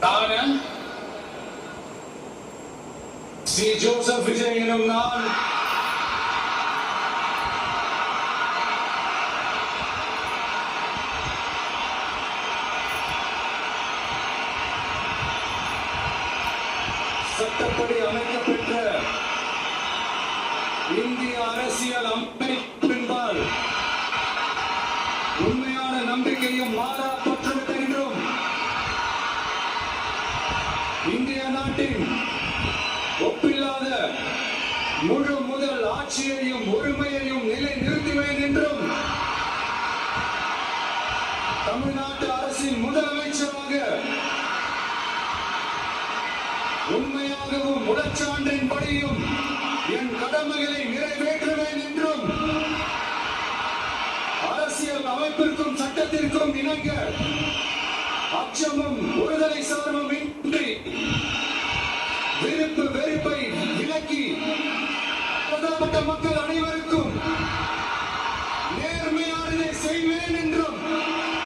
நான் C Joseph Vijay எனும் நான் சட்டப்படி அமைக்கப்பெற்ற இந்திய அரசியல் அமைப்பின்பால் உண்மையான நம்பிக்கையும் மாறா பற்றும் என்றும் இந்திய நாட்டின் ஒப்பில்லாத முழு முதல் ஆட்சியையும் உரிமையையும் நிலை நிறுத்துவேன் என்றும் தமிழ்நாட்டு அரசின் முதலமைச்சராக உண்மையாகவும் உடற்சான்றின்படியும் என் கடமைகளை நிறைவேற்றுவேன் என்றும் அரசியல் அமைப்பிற்கும் சட்டத்திற்கும் இணங்க அச்சமும் ஒருதலை சார்பும் இன்றி விருப்பு வெறுப்பை விலக்கி மக்கள் அனைவருக்கும்